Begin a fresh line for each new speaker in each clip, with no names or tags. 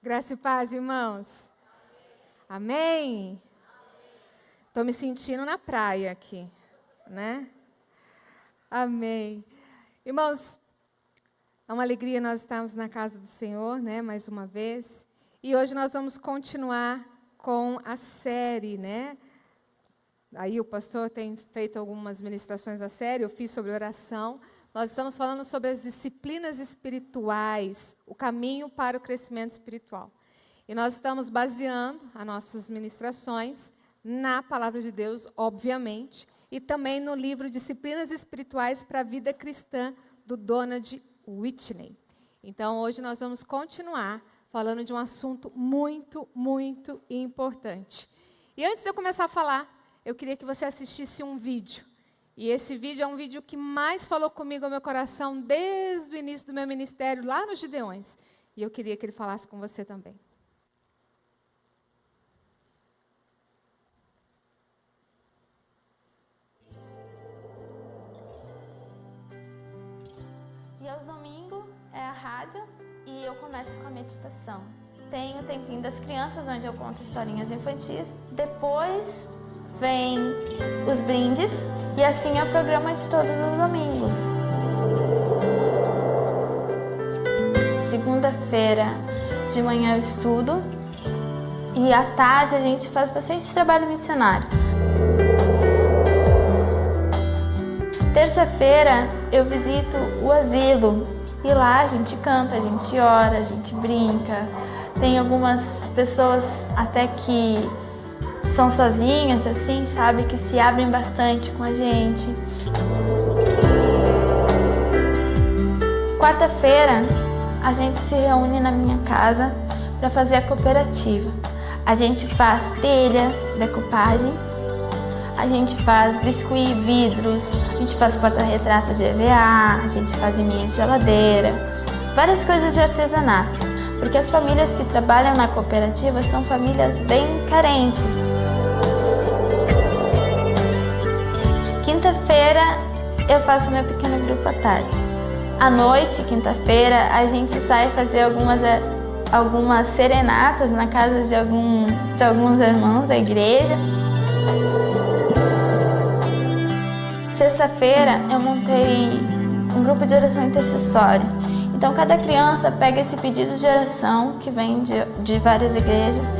Graça e paz, irmãos. Amém? Estou me sentindo na praia aqui, né? Amém. Irmãos, é uma alegria nós estarmos na casa do Senhor, né? Mais uma vez. E hoje nós vamos continuar com a série, né? Aí o pastor tem feito algumas ministrações da série, eu fiz sobre oração. Nós estamos falando sobre as disciplinas espirituais, o caminho para o crescimento espiritual. E nós estamos baseando as nossas ministrações na palavra de Deus, obviamente, e também no livro Disciplinas Espirituais para a Vida Cristã, do Donald Whitney. Então, hoje nós vamos continuar falando de um assunto muito, muito importante. E antes de eu começar a falar, eu queria que você assistisse um vídeo. E esse vídeo é um vídeo que mais falou comigo ao meu coração desde o início do meu ministério, lá nos Gideões. E eu queria que ele falasse com você também.
E aos domingos é a rádio e eu começo com a meditação. Tem o tempinho das crianças, onde eu conto historinhas infantis. Depois vem os brindes e assim é o programa de todos os domingos. Segunda-feira de manhã eu estudo e à tarde a gente faz bastante trabalho missionário. Terça-feira eu visito o asilo e lá a gente canta, a gente ora, a gente brinca. Tem algumas pessoas até que são sozinhas, assim, sabe, que se abrem bastante com a gente. Quarta-feira a gente se reúne na minha casa para fazer a cooperativa. A gente faz telha, decupagem. A gente faz biscuit, vidros, a gente faz porta-retrato de EVA, a gente faz imã de geladeira, várias coisas de artesanato, porque as famílias que trabalham na cooperativa são famílias bem carentes. Quinta-feira eu faço meu pequeno grupo à tarde. À noite, quinta-feira, a gente sai fazer algumas serenatas na casa de alguns irmãos da igreja. Sexta-feira eu montei um grupo de oração intercessória. Então cada criança pega esse pedido de oração que vem de várias igrejas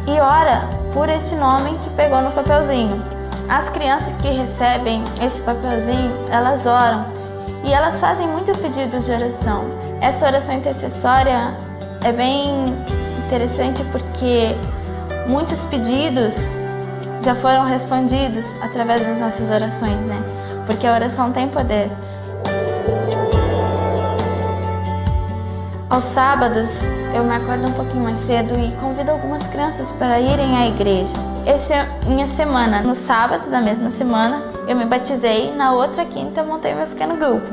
e ora por esse nome que pegou no papelzinho. As crianças que recebem esse papelzinho, elas oram e elas fazem muito pedidos de oração. Essa oração intercessória é bem interessante porque muitos pedidos já foram respondidos através das nossas orações, né? Porque a oração tem poder. Aos sábados, eu me acordo um pouquinho mais cedo e convido algumas crianças para irem à igreja. Essa é a minha semana. No sábado da mesma semana, eu me batizei. Na outra quinta, eu montei meu pequeno grupo.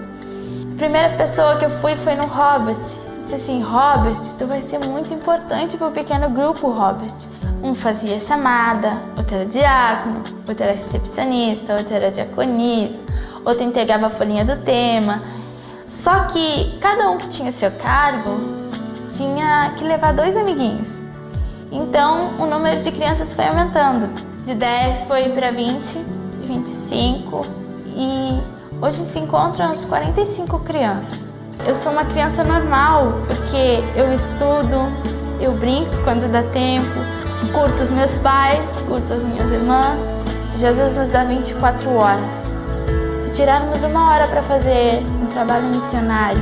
A primeira pessoa que eu fui foi no Robert. Disse assim, Robert, tu vai ser muito importante para o pequeno grupo, Robert. Um fazia chamada, outro era diácono, outro era recepcionista, outro era diaconisa, outro entregava a folhinha do tema. Só que cada um que tinha seu cargo tinha que levar 2 amiguinhos. Então o número de crianças foi aumentando. De 10 foi para 20, 25 e hoje se encontram as 45 crianças. Eu sou uma criança normal porque eu estudo, eu brinco quando dá tempo, curto os meus pais, curto as minhas irmãs. Jesus nos dá 24 horas. Se tirarmos 1 hora para fazer um trabalho missionário,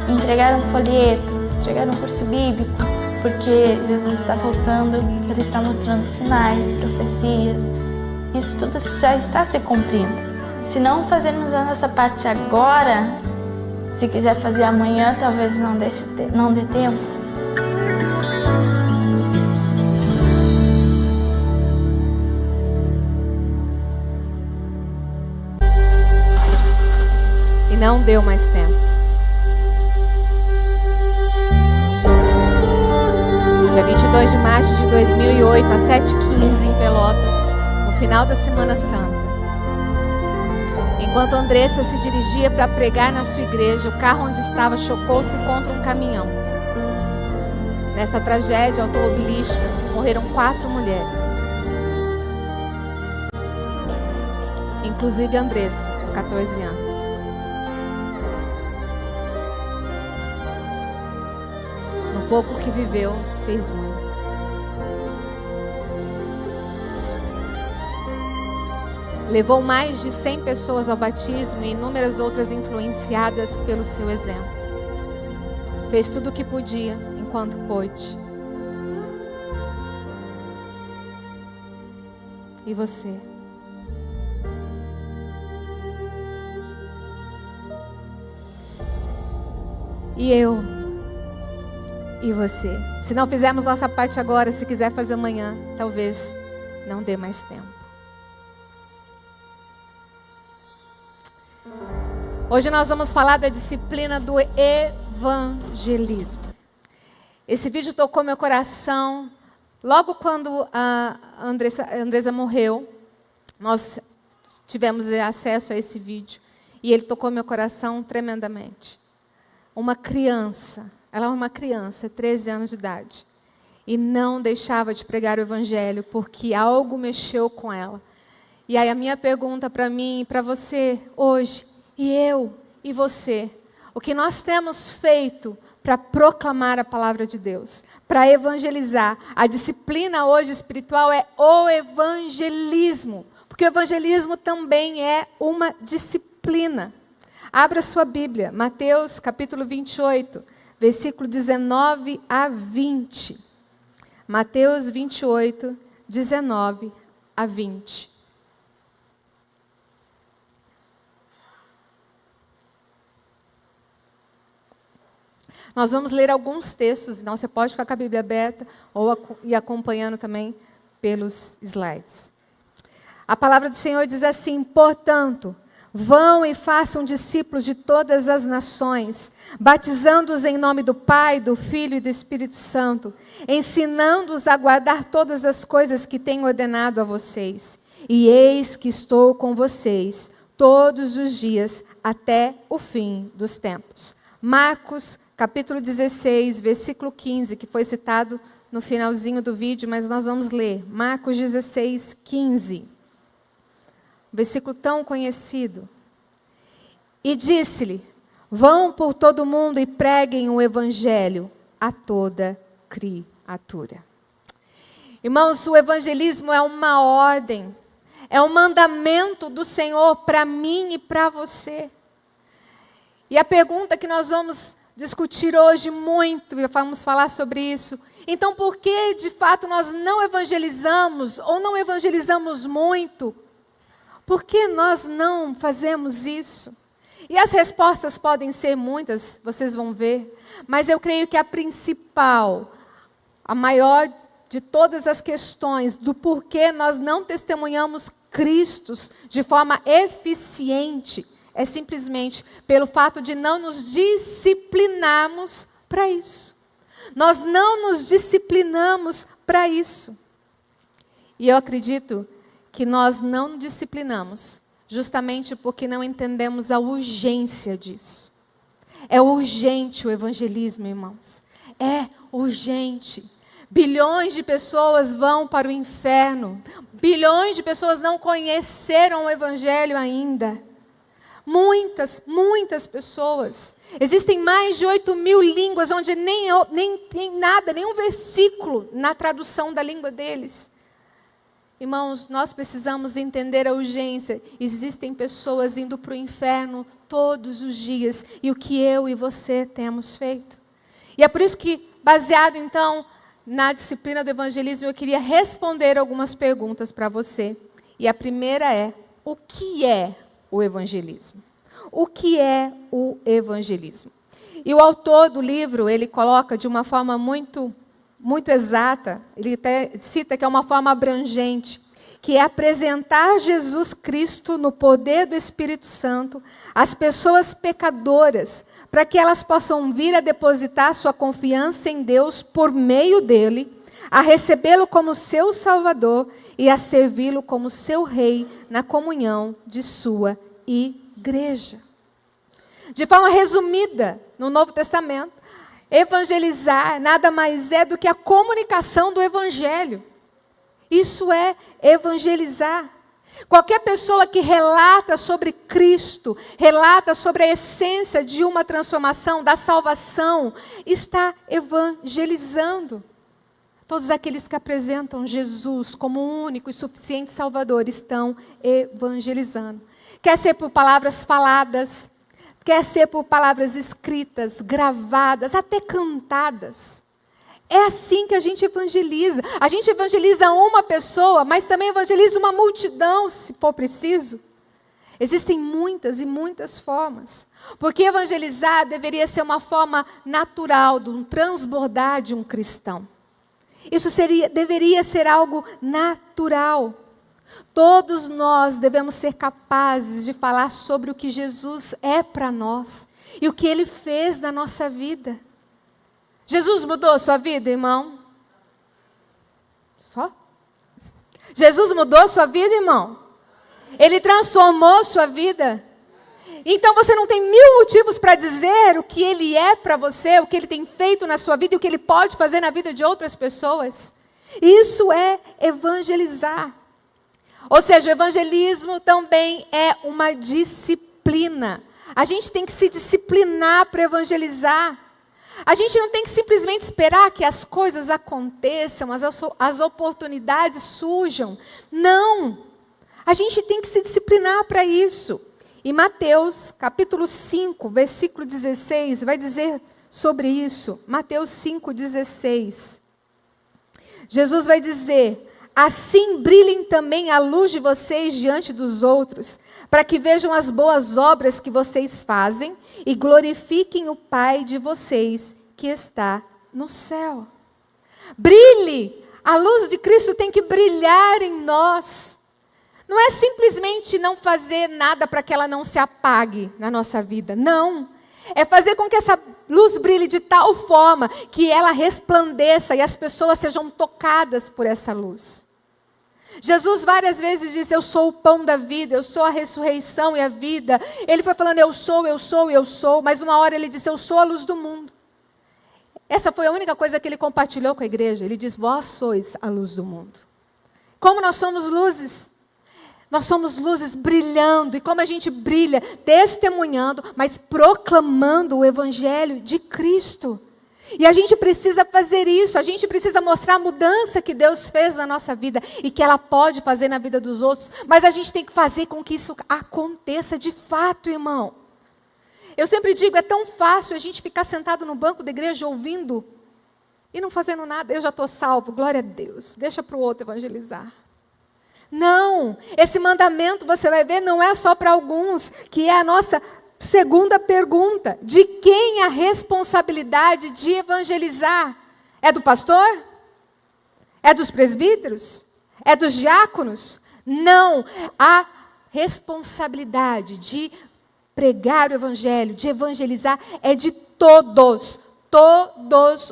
entregar um folheto, entregar um curso bíblico, porque Jesus está voltando, Ele está mostrando sinais, profecias, isso tudo já está se cumprindo. Se não fazermos a nossa parte agora, se quiser fazer amanhã, talvez não dê tempo.
Não deu mais tempo. Dia 22 de março de 2008, às 7h15, em Pelotas, no final da Semana Santa. Enquanto Andressa se dirigia para pregar na sua igreja, o carro onde estava chocou-se contra um caminhão. Nessa tragédia automobilística, morreram 4 mulheres. Inclusive Andressa, com 14 anos. No pouco que viveu, fez muito. Levou mais de 100 pessoas ao batismo e inúmeras outras influenciadas pelo seu exemplo. Fez tudo o que podia, enquanto pôde. E você? E eu? E você? Se não fizermos nossa parte agora, se quiser fazer amanhã, talvez não dê mais tempo. Hoje nós vamos falar da disciplina do evangelismo. Esse vídeo tocou meu coração. Logo quando a Andressa morreu, nós tivemos acesso a esse vídeo. E ele tocou meu coração tremendamente. Uma criança, ela é uma criança, 13 anos de idade. E não deixava de pregar o evangelho, porque algo mexeu com ela. E aí a minha pergunta para mim e para você hoje, e eu e você, o que nós temos feito para proclamar a palavra de Deus, para evangelizar? A disciplina hoje espiritual é o evangelismo, porque o evangelismo também é uma disciplina. Abra sua Bíblia, Mateus capítulo 28, versículo 19 a 20. Mateus 28, 19 a 20. Nós vamos ler alguns textos, então você pode ficar com a Bíblia aberta ou ir acompanhando também pelos slides. A palavra do Senhor diz assim: portanto, vão e façam discípulos de todas as nações, batizando-os em nome do Pai, do Filho e do Espírito Santo, ensinando-os a guardar todas as coisas que tenho ordenado a vocês. E eis que estou com vocês todos os dias até o fim dos tempos. Marcos capítulo 16, versículo 15, que foi citado no finalzinho do vídeo, mas nós vamos ler. Marcos 16, 15. Versículo tão conhecido. E disse-lhe: vão por todo o mundo e preguem o evangelho a toda criatura. Irmãos, o evangelismo é uma ordem, é um mandamento do Senhor para mim e para você. E a pergunta que nós vamos discutir hoje muito, e vamos falar sobre isso. Então, por que de fato nós não evangelizamos ou não evangelizamos muito? Por que nós não fazemos isso? E as respostas podem ser muitas, vocês vão ver, mas eu creio que a principal, a maior de todas as questões do porquê nós não testemunhamos Cristo de forma eficiente, é simplesmente pelo fato de não nos disciplinarmos para isso. Nós não nos disciplinamos para isso. E eu acredito que nós não nos disciplinamos justamente porque não entendemos a urgência disso. É urgente o evangelismo, irmãos. É urgente. Bilhões de pessoas vão para o inferno. Bilhões de pessoas não conheceram o evangelho ainda. Muitas pessoas. Existem mais de 8.000 línguas onde nem tem nada, nenhum versículo na tradução da língua deles. Irmãos, nós precisamos entender a urgência. Existem pessoas indo para o inferno todos os dias. E o que eu e você temos feito? E é por isso que, baseado então na disciplina do evangelismo, eu queria responder algumas perguntas para você. E a primeira é: o que é o evangelismo? O que é o evangelismo? E o autor do livro, ele coloca de uma forma muito exata, ele até cita que é uma forma abrangente, que é apresentar Jesus Cristo no poder do Espírito Santo às pessoas pecadoras, para que elas possam vir a depositar sua confiança em Deus por meio dele, a recebê-lo como seu Salvador e a servi-lo como seu Rei na comunhão de sua igreja. De forma resumida, no Novo Testamento, Evangelizar nada mais é do que a comunicação do Evangelho. Isso é evangelizar. Qualquer pessoa que relata sobre Cristo, relata sobre a essência de uma transformação, da salvação, está evangelizando. Todos aqueles que apresentam Jesus como o único e suficiente Salvador estão evangelizando. Quer ser por palavras faladas, quer ser por palavras escritas, gravadas, até cantadas. É assim que a gente evangeliza. A gente evangeliza uma pessoa, mas também evangeliza uma multidão, se for preciso. Existem muitas e muitas formas. Porque evangelizar deveria ser uma forma natural de um transbordar de um cristão. Isso deveria ser algo natural. Todos nós devemos ser capazes de falar sobre o que Jesus é para nós e o que Ele fez na nossa vida. Jesus mudou a sua vida, irmão? Só? Jesus mudou a sua vida, irmão? Ele transformou a sua vida? Então você não tem mil motivos para dizer o que Ele é para você, o que Ele tem feito na sua vida e o que Ele pode fazer na vida de outras pessoas. Isso é evangelizar. Ou seja, o evangelismo também é uma disciplina. A gente tem que se disciplinar para evangelizar. A gente não tem que simplesmente esperar que as coisas aconteçam, as oportunidades surjam. Não! A gente tem que se disciplinar para isso. E Mateus, capítulo 5, versículo 16, vai dizer sobre isso. Mateus 5, 16. Jesus vai dizer: assim brilhem também a luz de vocês diante dos outros, para que vejam as boas obras que vocês fazem e glorifiquem o Pai de vocês que está no céu. Brilhe! A luz de Cristo tem que brilhar em nós. Não é simplesmente não fazer nada para que ela não se apague na nossa vida. Não. É fazer com que essa luz brilhe de tal forma que ela resplandeça e as pessoas sejam tocadas por essa luz. Jesus várias vezes disse: eu sou o pão da vida, eu sou a ressurreição e a vida. Ele foi falando: eu sou, mas uma hora ele disse: eu sou a luz do mundo. Essa foi a única coisa que ele compartilhou com a igreja. Ele diz: vós sois a luz do mundo. Como nós somos luzes? Nós somos luzes brilhando. E como a gente brilha? Testemunhando, mas proclamando o evangelho de Cristo. E a gente precisa fazer isso, a gente precisa mostrar a mudança que Deus fez na nossa vida e que ela pode fazer na vida dos outros, mas a gente tem que fazer com que isso aconteça de fato, irmão. Eu sempre digo, é tão fácil a gente ficar sentado no banco da igreja ouvindo e não fazendo nada. Eu já estou salvo, glória a Deus, deixa para o outro evangelizar. Não, esse mandamento, você vai ver, não é só para alguns, que é a nossa segunda pergunta: de quem a responsabilidade de evangelizar? É do pastor? É dos presbíteros? É dos diáconos? Não, a responsabilidade de pregar o evangelho, de evangelizar, é de todos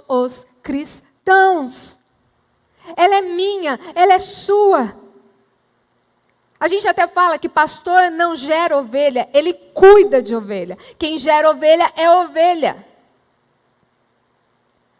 os cristãos. Ela é minha, ela é sua. A gente até fala que pastor não gera ovelha, ele cuida de ovelha. Quem gera ovelha é ovelha.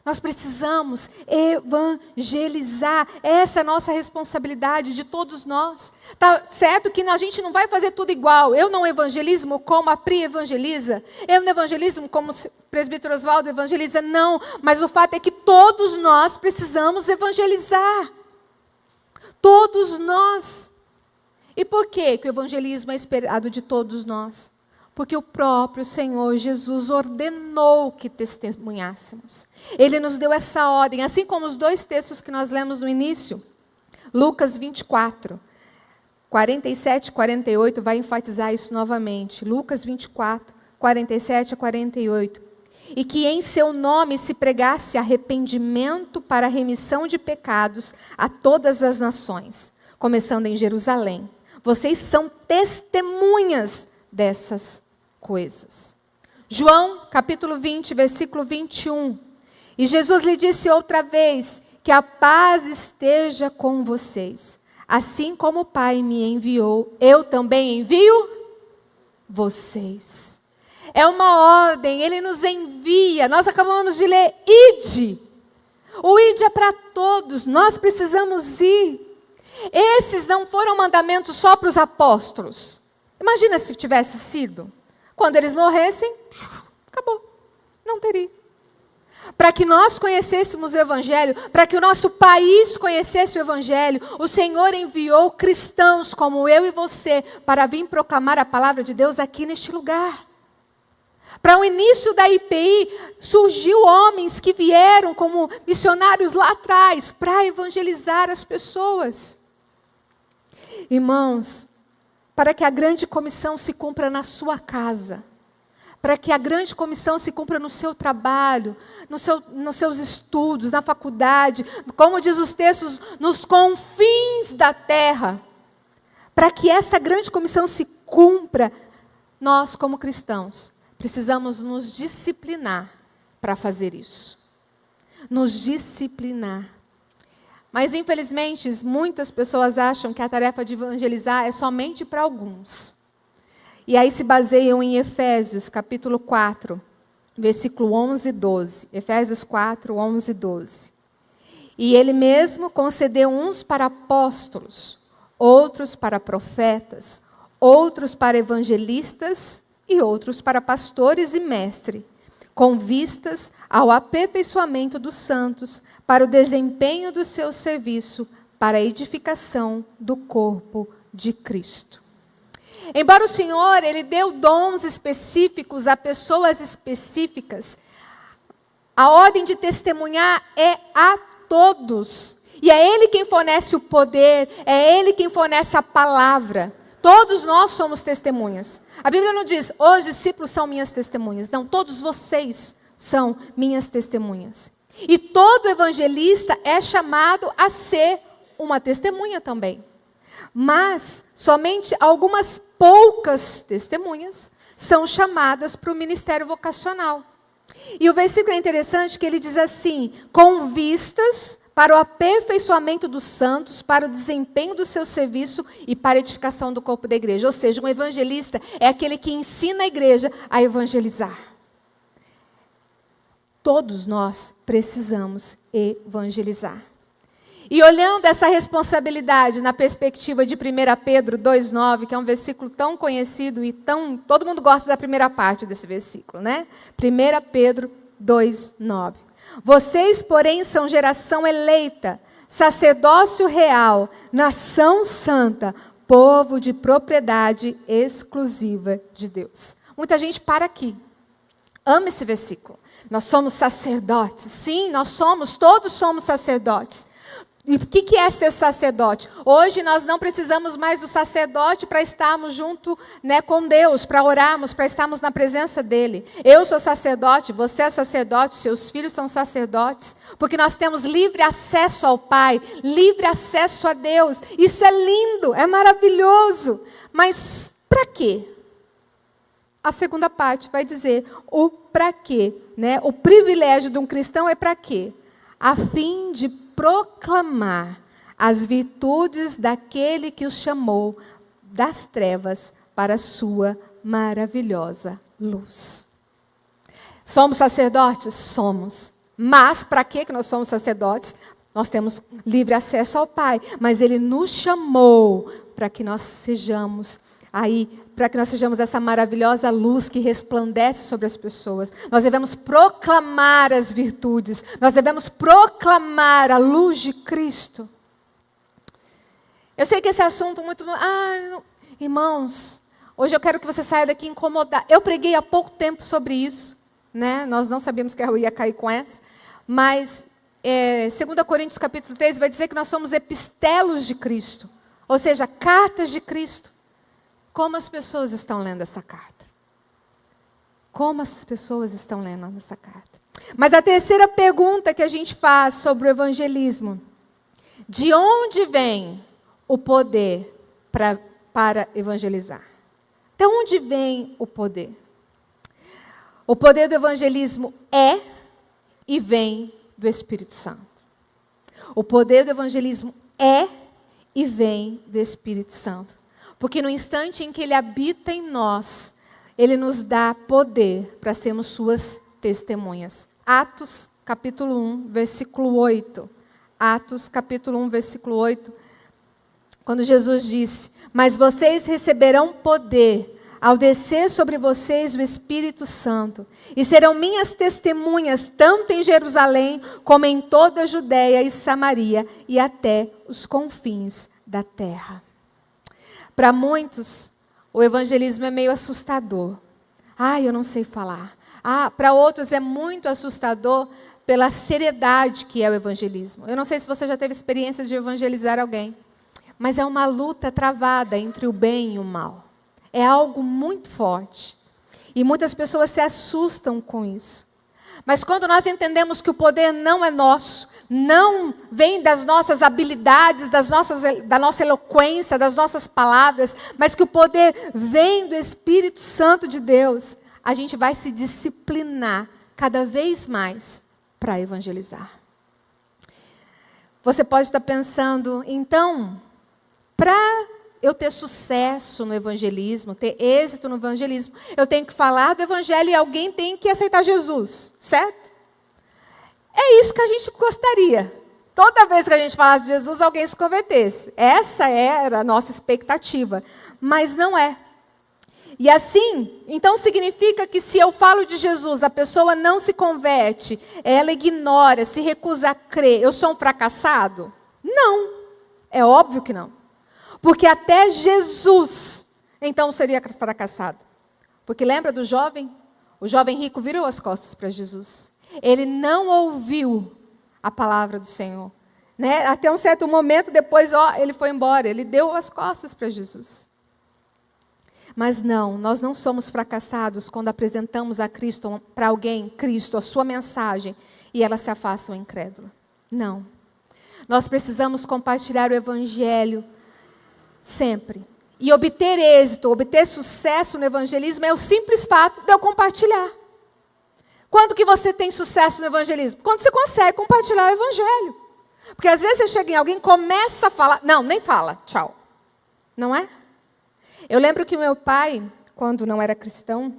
Nós precisamos evangelizar. Essa é a nossa responsabilidade de todos nós. Tá certo que a gente não vai fazer tudo igual. Eu não evangelismo como a Pri evangeliza. Eu não evangelismo como o presbítero Oswaldo evangeliza. Não, mas o fato é que todos nós precisamos evangelizar. Todos nós. E por que o evangelismo é esperado de todos nós? Porque o próprio Senhor Jesus ordenou que testemunhássemos. Ele nos deu essa ordem, assim como os dois textos que nós lemos no início. Lucas 24, 47 e 48, vai enfatizar isso novamente. Lucas 24, 47 a 48. E que em seu nome se pregasse arrependimento para a remissão de pecados a todas as nações, começando em Jerusalém. Vocês são testemunhas dessas coisas. João, capítulo 20, versículo 21. E Jesus lhe disse outra vez: que a paz esteja com vocês. Assim como o Pai me enviou, eu também envio vocês. É uma ordem, Ele nos envia. Nós acabamos de ler, ide. O ide é para todos, nós precisamos ir. Esses não foram mandamentos só para os apóstolos. Imagina se tivesse sido. Quando eles morressem, acabou, não teria. Para que nós conhecêssemos o Evangelho, para que o nosso país conhecesse o Evangelho, o Senhor enviou cristãos como eu e você para vir proclamar a palavra de Deus aqui neste lugar. Para o início da IPI, surgiu homens que vieram como missionários lá atrás para evangelizar as pessoas. Irmãos, para que a grande comissão se cumpra na sua casa, para que a grande comissão se cumpra no seu trabalho, nos seus estudos, na faculdade, como diz os textos, nos confins da terra, para que essa grande comissão se cumpra, nós como cristãos, precisamos nos disciplinar para fazer isso. Nos disciplinar. Mas, infelizmente, muitas pessoas acham que a tarefa de evangelizar é somente para alguns. E aí se baseiam em Efésios, capítulo 4, versículo 11 e 12. Efésios 4, 11 e 12. E Ele mesmo concedeu uns para apóstolos, outros para profetas, outros para evangelistas e outros para pastores e mestres, com vistas ao aperfeiçoamento dos santos, para o desempenho do seu serviço, para a edificação do corpo de Cristo. Embora o Senhor, Ele deu dons específicos a pessoas específicas, a ordem de testemunhar é a todos. E é Ele quem fornece o poder, é Ele quem fornece a palavra. Todos nós somos testemunhas. A Bíblia não diz, os discípulos são minhas testemunhas. Não, todos vocês são minhas testemunhas. E todo evangelista é chamado a ser uma testemunha também. Mas somente algumas poucas testemunhas são chamadas para o ministério vocacional. E o versículo é interessante que ele diz assim, com vistas para o aperfeiçoamento dos santos, para o desempenho do seu serviço e para a edificação do corpo da igreja. Ou seja, um evangelista é aquele que ensina a igreja a evangelizar. Todos nós precisamos evangelizar. E olhando essa responsabilidade na perspectiva de 1 Pedro 2,9, que é um versículo tão conhecido e todo mundo gosta da primeira parte desse versículo, né? 1 Pedro 2,9. Vocês, porém, são geração eleita, sacerdócio real, nação santa, povo de propriedade exclusiva de Deus. Muita gente para aqui. Ama esse versículo. Nós somos sacerdotes. Sim, todos somos sacerdotes. E o que é ser sacerdote? Hoje nós não precisamos mais do sacerdote para estarmos junto, com Deus, para orarmos, para estarmos na presença dEle. Eu sou sacerdote, você é sacerdote, seus filhos são sacerdotes, porque nós temos livre acesso ao Pai, livre acesso a Deus. Isso é lindo, é maravilhoso. Mas para quê? A segunda parte vai dizer o para quê. O privilégio de um cristão é para quê? A fim de proclamar as virtudes daquele que os chamou das trevas para a sua maravilhosa luz. Somos sacerdotes? Somos. Mas para que nós somos sacerdotes? Nós temos livre acesso ao Pai, mas Ele nos chamou para que nós sejamos essa maravilhosa luz que resplandece sobre as pessoas. Nós devemos proclamar as virtudes, nós devemos proclamar a luz de Cristo. Eu sei que esse assunto é muito... irmãos, hoje eu quero que você saia daqui incomodado. Eu preguei há pouco tempo sobre isso, nós não sabíamos que eu ia cair com essa, mas 2 Coríntios capítulo 3 vai dizer que nós somos epistelos de Cristo, ou seja, cartas de Cristo. Como as pessoas estão lendo essa carta? Como as pessoas estão lendo essa carta? Mas a terceira pergunta que a gente faz sobre o evangelismo: de onde vem o poder para evangelizar? De onde vem o poder? O poder do evangelismo é e vem do Espírito Santo. O poder do evangelismo é e vem do Espírito Santo. Porque no instante em que Ele habita em nós, Ele nos dá poder para sermos suas testemunhas. Atos, capítulo 1, versículo 8. Atos, capítulo 1, versículo 8. Quando Jesus disse: mas vocês receberão poder ao descer sobre vocês o Espírito Santo, e serão minhas testemunhas, tanto em Jerusalém, como em toda a Judéia e Samaria, e até os confins da terra. Para muitos, o evangelismo é meio assustador. Eu não sei falar. Para outros é muito assustador pela seriedade que é o evangelismo. Eu não sei se você já teve experiência de evangelizar alguém, mas é uma luta travada entre o bem e o mal. É algo muito forte. E muitas pessoas se assustam com isso. Mas quando nós entendemos que o poder não é nosso, não vem das nossas habilidades, da nossa eloquência, das nossas palavras, mas que o poder vem do Espírito Santo de Deus, a gente vai se disciplinar cada vez mais para evangelizar. Você pode estar pensando, então, para eu ter sucesso no evangelismo, ter êxito no evangelismo, eu tenho que falar do evangelho e alguém tem que aceitar Jesus, certo? É isso que a gente gostaria. Toda vez que a gente falasse de Jesus, alguém se convertesse. Essa era a nossa expectativa, mas não é. E assim, então significa que se eu falo de Jesus, a pessoa não se converte, ela ignora, se recusa a crer, eu sou um fracassado? Não, é óbvio que não. Porque até Jesus, então, seria fracassado. Porque lembra do jovem? O jovem rico virou as costas para Jesus. Ele não ouviu a palavra do Senhor. Né? Até um certo momento, depois, ele foi embora. Ele deu as costas para Jesus. Mas não, nós não somos fracassados quando apresentamos a Cristo para alguém, Cristo, a sua mensagem, e ela se afasta incrédula. Não. Nós precisamos compartilhar o Evangelho sempre. E obter êxito, obter sucesso no evangelismo é o simples fato de eu compartilhar. Quando que você tem sucesso no evangelismo? Quando você consegue compartilhar o evangelho. Porque às vezes você chega em alguém, começa a falar, não, nem fala, tchau. Não é? Eu lembro que meu pai, quando não era cristão,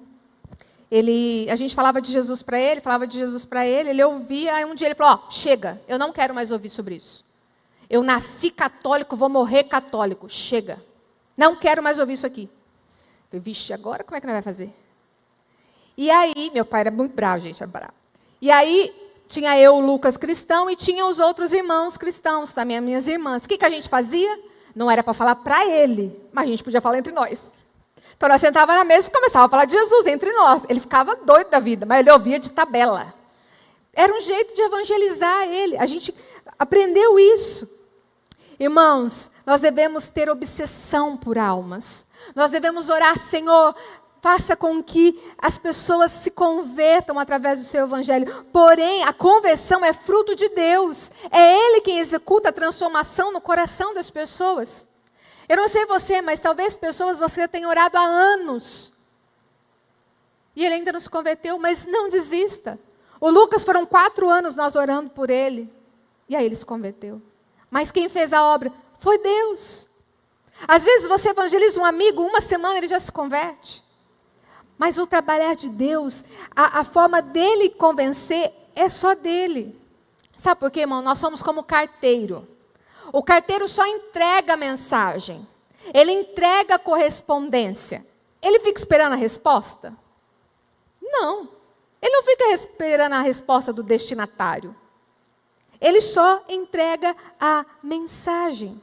a gente falava de Jesus para ele, ele ouvia, aí um dia ele falou, chega, eu não quero mais ouvir sobre isso. Eu nasci católico, vou morrer católico. Chega. Não quero mais ouvir isso aqui. Eu falei, vixe, agora como é que nós vai fazer? E aí, meu pai era muito bravo, gente, era bravo. E aí, tinha eu, o Lucas, cristão, e tinha os outros irmãos cristãos, também minhas irmãs. O que a gente fazia? Não era para falar para ele, mas a gente podia falar entre nós. Então, nós sentávamos na mesa e começava a falar de Jesus entre nós. Ele ficava doido da vida, mas ele ouvia de tabela. Era um jeito de evangelizar ele. A gente aprendeu isso. Irmãos, nós devemos ter obsessão por almas. Nós devemos orar, Senhor, faça com que as pessoas se convertam através do seu evangelho. Porém, a conversão é fruto de Deus. É Ele quem executa a transformação no coração das pessoas. Eu não sei você, mas talvez pessoas você tenha orado há anos. E ele ainda não se converteu, mas não desista. O Lucas foram 4 anos nós orando por ele. E aí ele se converteu. Mas quem fez a obra foi Deus. Às vezes você evangeliza um amigo, 1 semana ele já se converte. Mas o trabalhar de Deus, a forma dele convencer é só dele. Sabe por quê, irmão? Nós somos como carteiro. O carteiro só entrega a mensagem. Ele entrega a correspondência. Ele fica esperando a resposta? Não. Ele não fica esperando a resposta do destinatário. Ele só entrega a mensagem.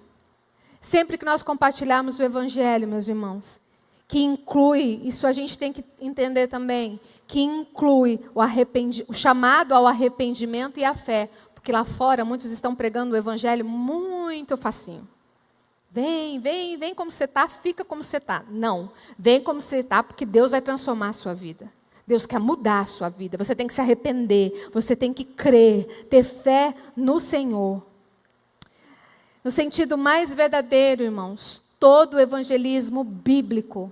Sempre que nós compartilharmos o Evangelho, meus irmãos, que inclui, isso a gente tem que entender também, que inclui o chamado ao arrependimento e à fé. Porque lá fora muitos estão pregando o Evangelho muito facinho. Vem como você está, fica como você está. Não, vem como você está, porque Deus vai transformar a sua vida. Deus quer mudar a sua vida. Você tem que se arrepender. Você tem que crer. Ter fé no Senhor. No sentido mais verdadeiro, irmãos, todo evangelismo bíblico,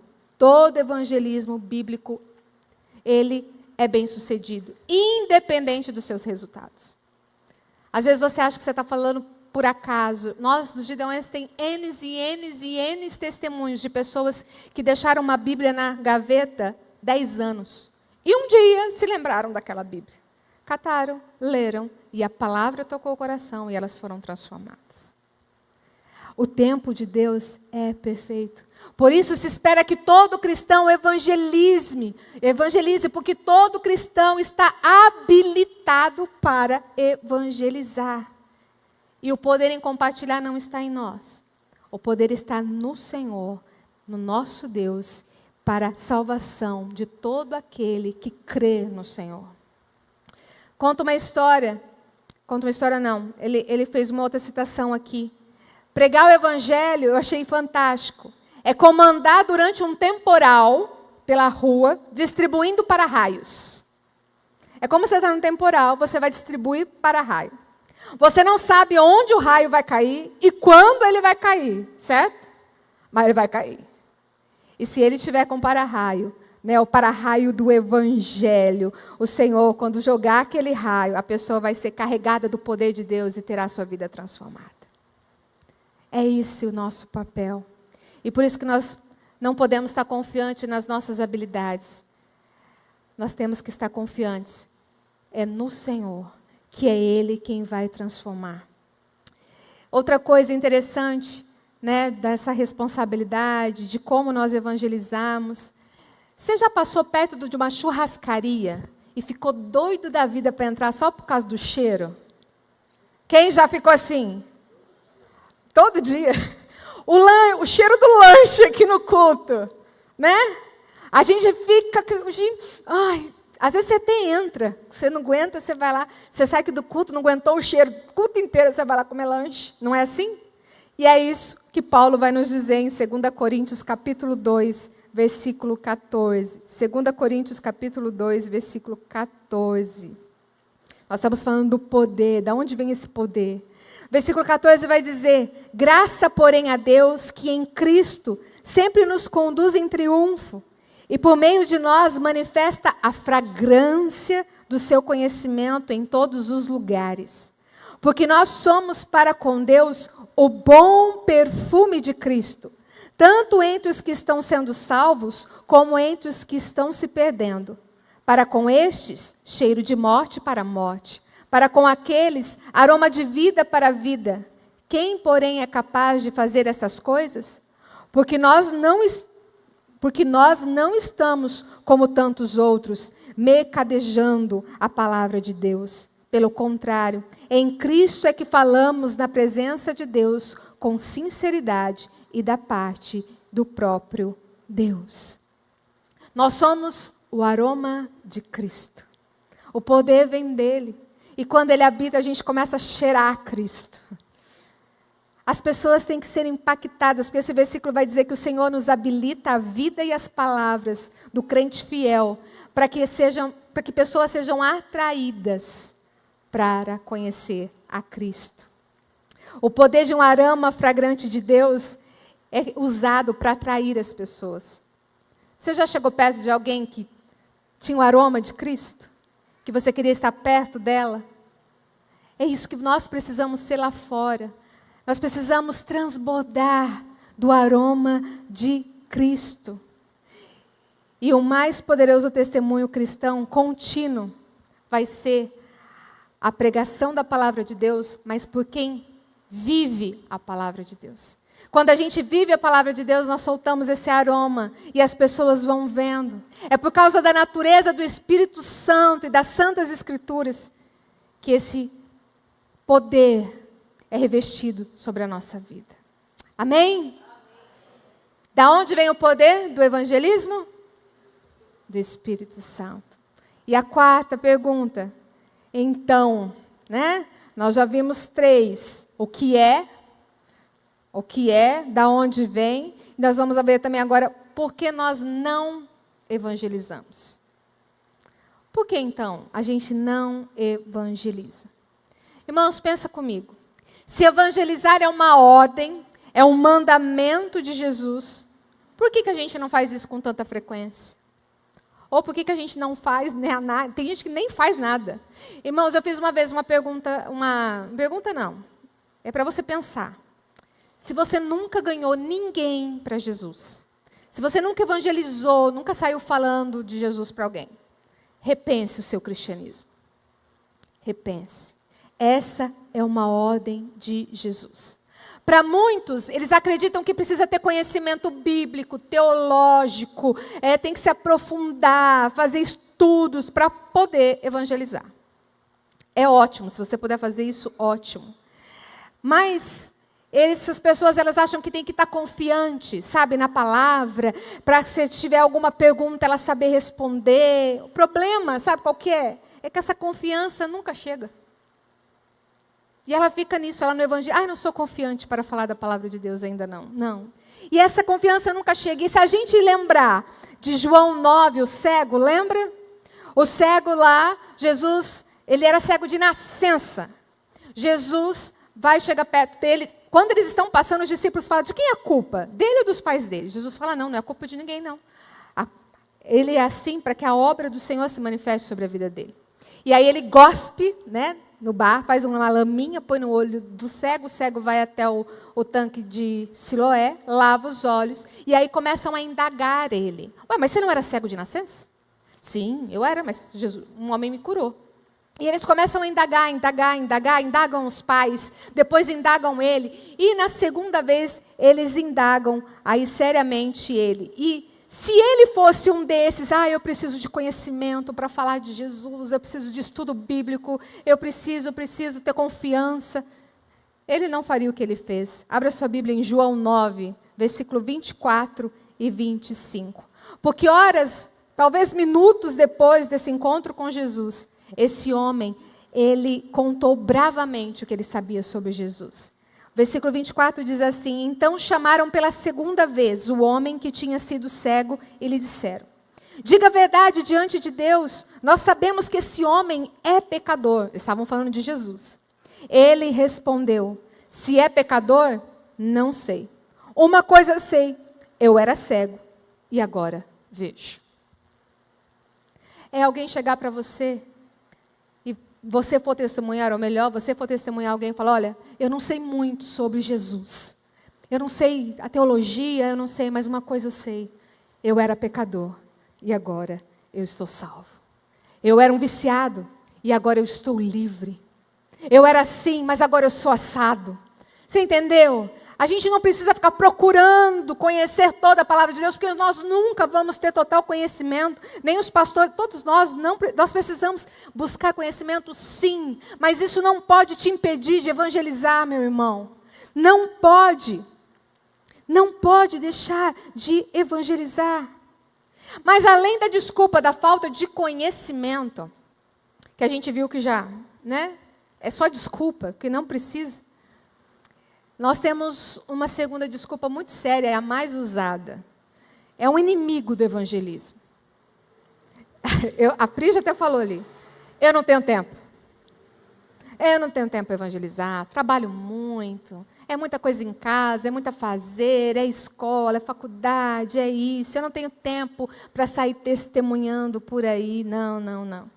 ele é bem sucedido, independente dos seus resultados. Às vezes você acha que você está falando por acaso. Nós, dos Gideões, tem N testemunhos de pessoas que deixaram uma Bíblia na gaveta 10 anos. E um dia se lembraram daquela Bíblia. Cataram, leram, e a palavra tocou o coração e elas foram transformadas. O tempo de Deus é perfeito. Por isso se espera que todo cristão evangelize, porque todo cristão está habilitado para evangelizar. E o poder em compartilhar não está em nós. O poder está no Senhor, no nosso Deus, para a salvação de todo aquele que crê no Senhor. Conta uma história não, ele fez uma outra citação aqui. Pregar o evangelho eu achei fantástico. É como andar durante um temporal pela rua, distribuindo para-raios. É como você está no temporal, você vai distribuir para-raio. Você não sabe onde o raio vai cair e quando ele vai cair, certo? Mas ele vai cair. E se ele estiver com para-raio, né, o para-raio do evangelho, o Senhor, quando jogar aquele raio, a pessoa vai ser carregada do poder de Deus e terá sua vida transformada. É esse o nosso papel. E por isso que nós não podemos estar confiantes nas nossas habilidades. Nós temos que estar confiantes. É no Senhor, que é Ele quem vai transformar. Outra coisa interessante, né, dessa responsabilidade, de como nós evangelizamos. Você já passou perto de uma churrascaria e ficou doido da vida para entrar só por causa do cheiro? Quem já ficou assim? Todo dia. O cheiro do lanche aqui no culto, né? A gente fica... às vezes você até entra, você não aguenta, você vai lá, você sai aqui do culto, não aguentou o cheiro, o culto inteiro você vai lá comer lanche, não é assim? E é isso que Paulo vai nos dizer em 2 Coríntios capítulo 2, versículo 14. 2 Coríntios capítulo 2, versículo 14. Nós estamos falando do poder, de onde vem esse poder? Versículo 14 vai dizer: graça, porém, a Deus, que em Cristo sempre nos conduz em triunfo, e por meio de nós manifesta a fragrância do seu conhecimento em todos os lugares. Porque nós somos para com Deus o bom perfume de Cristo, tanto entre os que estão sendo salvos, como entre os que estão se perdendo. Para com estes, cheiro de morte para a morte. Para com aqueles, aroma de vida para a vida. Quem, porém, é capaz de fazer essas coisas? Porque nós não estamos, como tantos outros, mercadejando a palavra de Deus. Pelo contrário, em Cristo é que falamos na presença de Deus com sinceridade e da parte do próprio Deus. Nós somos o aroma de Cristo. O poder vem dele. E quando ele habita, a gente começa a cheirar Cristo. As pessoas têm que ser impactadas, porque esse versículo vai dizer que o Senhor nos habilita a vida e as palavras do crente fiel, para que pessoas sejam atraídas para conhecer a Cristo. O poder de um aroma fragrante de Deus é usado para atrair as pessoas. Você já chegou perto de alguém que tinha o aroma de Cristo? Que você queria estar perto dela? É isso que nós precisamos ser lá fora. Nós precisamos transbordar do aroma de Cristo. E o mais poderoso testemunho cristão contínuo vai ser a pregação da palavra de Deus, mas por quem vive a palavra de Deus. Quando a gente vive a palavra de Deus, nós soltamos esse aroma e as pessoas vão vendo. É por causa da natureza do Espírito Santo e das Santas Escrituras que esse poder é revestido sobre a nossa vida. Amém? Da onde vem o poder do evangelismo? Do Espírito Santo. E a quarta pergunta, então, né? Nós já vimos 3. O que é, da onde vem. Nós vamos ver também agora por que nós não evangelizamos. Por que então a gente não evangeliza? Irmãos, pensa comigo. Se evangelizar é uma ordem, é um mandamento de Jesus, por que a gente não faz isso com tanta frequência? Ou por que a gente não faz nada? Tem gente que nem faz nada. Irmãos, eu fiz uma vez uma pergunta não, é para você pensar. Se você nunca ganhou ninguém para Jesus, Se você nunca evangelizou, nunca saiu falando de Jesus para alguém, repense o seu cristianismo. Repense. Essa é uma ordem de Jesus. Para muitos, eles acreditam que precisa ter conhecimento bíblico, teológico, tem que se aprofundar, fazer estudos para poder evangelizar. É ótimo, se você puder fazer isso, ótimo. Mas essas pessoas, elas acham que tem que estar confiante, sabe, na palavra, para se tiver alguma pergunta, ela saber responder. O problema, sabe qual que é? É que essa confiança nunca chega. E ela fica nisso, ela no evangelho, não sou confiante para falar da palavra de Deus ainda não. Não. E essa confiança nunca chega. E se a gente lembrar de João 9, o cego, lembra? O cego lá, Jesus, ele era cego de nascença. Jesus vai chegar perto dele. Quando eles estão passando, os discípulos falam, de quem é a culpa? Dele ou dos pais dele? Jesus fala, não é a culpa de ninguém, não. Ele é assim para que a obra do Senhor se manifeste sobre a vida dele. E aí ele gospe, né, no bar, faz uma laminha, põe no olho do cego, o cego vai até o tanque de Siloé, lava os olhos, e aí começam a indagar ele. Ué, mas você não era cego de nascença? Sim, eu era, mas Jesus, um homem me curou. E eles começam a indagam os pais, depois indagam ele, e na segunda vez eles indagam aí seriamente ele. E se ele fosse um desses, eu preciso de conhecimento para falar de Jesus, eu preciso de estudo bíblico, eu preciso ter confiança, ele não faria o que ele fez. Abra sua Bíblia em João 9, versículo 24 e 25. Porque horas, talvez minutos depois desse encontro com Jesus, esse homem, ele contou bravamente o que ele sabia sobre Jesus. Versículo 24 diz assim, então chamaram pela segunda vez o homem que tinha sido cego e lhe disseram, diga a verdade diante de Deus, nós sabemos que esse homem é pecador. Estavam falando de Jesus. Ele respondeu, se é pecador, não sei. Uma coisa sei, eu era cego e agora vejo. É alguém chegar para você e você for testemunhar, ou melhor, você for testemunhar alguém e falar, olha, eu não sei muito sobre Jesus. Eu não sei a teologia, eu não sei, mas uma coisa eu sei. Eu era pecador e agora eu estou salvo. Eu era um viciado e agora eu estou livre. Eu era assim, mas agora eu sou assado. Você entendeu? A gente não precisa ficar procurando conhecer toda a palavra de Deus, porque nós nunca vamos ter total conhecimento, nem os pastores, todos nós precisamos buscar conhecimento, sim, mas isso não pode te impedir de evangelizar, meu irmão. Não pode deixar de evangelizar. Mas além da desculpa da falta de conhecimento, que a gente viu que já, né, é só desculpa, que não precisa, nós temos uma segunda desculpa muito séria, é a mais usada. É um inimigo do evangelismo. A Pri já até falou ali. Eu não tenho tempo. Eu não tenho tempo para evangelizar, trabalho muito, é muita coisa em casa, é muito a fazer, é escola, é faculdade, é isso. Eu não tenho tempo para sair testemunhando por aí. Não.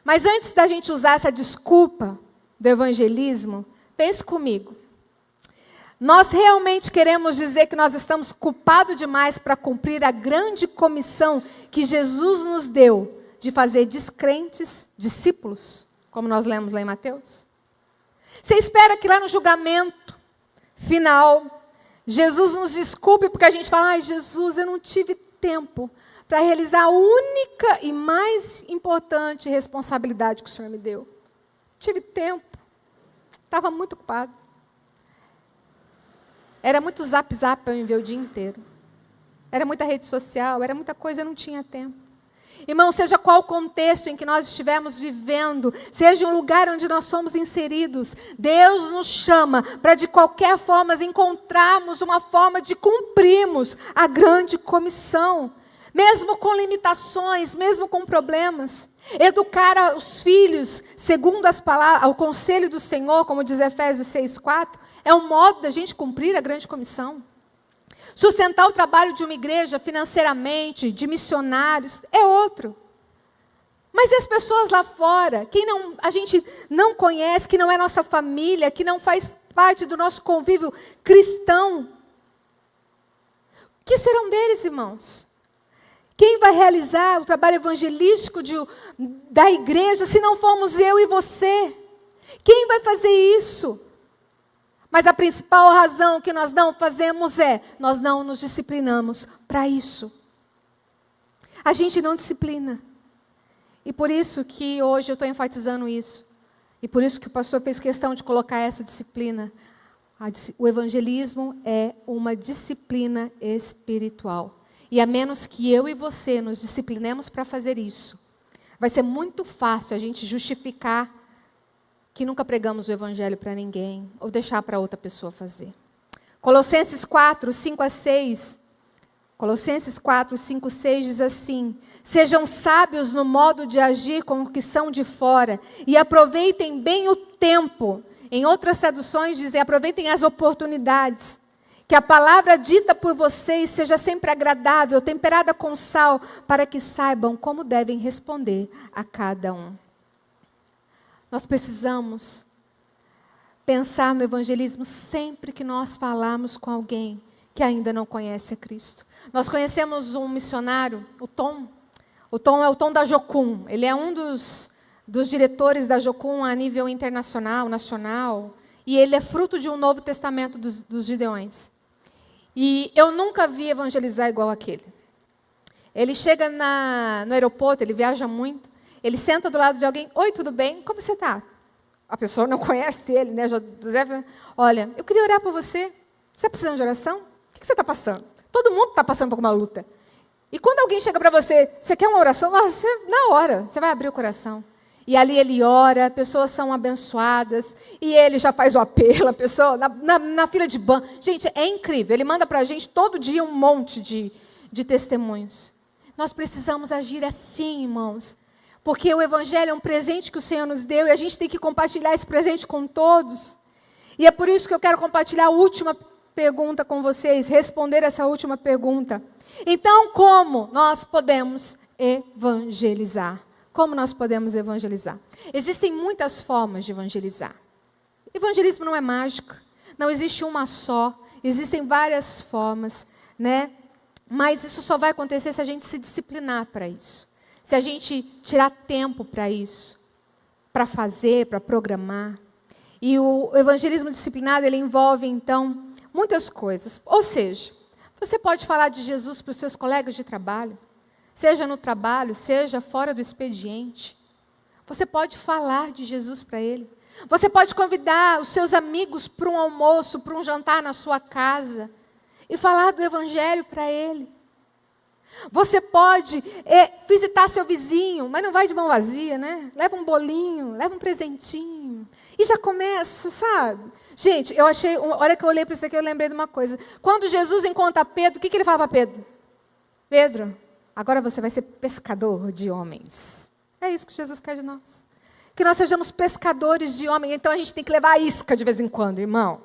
Mas antes da gente usar essa desculpa do evangelismo, pense comigo. Nós realmente queremos dizer que nós estamos culpados demais para cumprir a grande comissão que Jesus nos deu de fazer descrentes discípulos, como nós lemos lá em Mateus? Você espera que lá no julgamento final, Jesus nos desculpe porque a gente fala, Jesus, eu não tive tempo para realizar a única e mais importante responsabilidade que o Senhor me deu. Tive tempo, estava muito ocupado. Era muito zap para eu enviar o dia inteiro. Era muita rede social, era muita coisa, eu não tinha tempo. Irmão, seja qual o contexto em que nós estivermos vivendo, seja um lugar onde nós somos inseridos, Deus nos chama para, de qualquer forma, encontrarmos uma forma de cumprirmos a grande comissão. Mesmo com limitações, mesmo com problemas. Educar os filhos, segundo as palavras, o conselho do Senhor, como diz Efésios 6:4, é um modo da gente cumprir a grande comissão. Sustentar o trabalho de uma igreja financeiramente, de missionários, é outro. Mas e as pessoas lá fora, a gente não conhece, que não é nossa família, que não faz parte do nosso convívio cristão? Que serão deles, irmãos? Quem vai realizar o trabalho evangelístico da igreja se não formos eu e você? Quem vai fazer isso? Mas a principal razão que nós não fazemos nós não nos disciplinamos para isso. A gente não disciplina. E por isso que hoje eu estou enfatizando isso. E por isso que o pastor fez questão de colocar essa disciplina. O evangelismo é uma disciplina espiritual. E a menos que eu e você nos disciplinemos para fazer isso, vai ser muito fácil a gente justificar que nunca pregamos o evangelho para ninguém, ou deixar para outra pessoa fazer. Colossenses 4, 5 a 6. Colossenses 4, 5, 6 diz assim: sejam sábios no modo de agir com o que são de fora, e aproveitem bem o tempo. Em outras traduções dizem, aproveitem as oportunidades. Que a palavra dita por vocês seja sempre agradável, temperada com sal, para que saibam como devem responder a cada um. Nós precisamos pensar no evangelismo sempre que nós falarmos com alguém que ainda não conhece a Cristo. Nós conhecemos um missionário, o Tom. O Tom é o Tom da Jocum. Ele é um dos diretores da Jocum a nível internacional, nacional. E ele é fruto de um Novo Testamento dos Gideões. E eu nunca vi evangelizar igual aquele. Ele chega no aeroporto, ele viaja muito. Ele senta do lado de alguém. Oi, tudo bem? Como você está? A pessoa não conhece ele, né? Olha, eu queria orar por você. Você está precisando de oração? O que você está passando? Todo mundo está passando por alguma luta. E quando alguém chega para você, você quer uma oração? Na hora, você vai abrir o coração. E ali ele ora, pessoas são abençoadas, e ele já faz o apelo, a pessoa na fila de banco. Gente, é incrível, ele manda para a gente todo dia um monte de testemunhos. Nós precisamos agir assim, irmãos, porque o evangelho é um presente que o Senhor nos deu, e a gente tem que compartilhar esse presente com todos. E é por isso que eu quero compartilhar a última pergunta com vocês, responder essa última pergunta. Então, como nós podemos evangelizar? Como nós podemos evangelizar? Existem muitas formas de evangelizar. Evangelismo não é mágica, não existe uma só, existem várias formas, né? Mas isso só vai acontecer se a gente se disciplinar para isso. Se a gente tirar tempo para isso, para fazer, para programar. E o evangelismo disciplinado, ele envolve, então, muitas coisas. Ou seja, você pode falar de Jesus para os seus colegas de trabalho, seja no trabalho, seja fora do expediente. Você pode falar de Jesus para ele. Você pode convidar os seus amigos para um almoço, para um jantar na sua casa e falar do evangelho para ele. Você pode visitar seu vizinho, mas não vai de mão vazia, né? Leva um bolinho, leva um presentinho. E já começa, sabe? Gente, a hora que eu olhei para isso aqui, eu lembrei de uma coisa. Quando Jesus encontra Pedro, o que ele fala para Pedro? Pedro, agora você vai ser pescador de homens. É isso que Jesus quer de nós. Que nós sejamos pescadores de homens. Então a gente tem que levar a isca de vez em quando, irmão.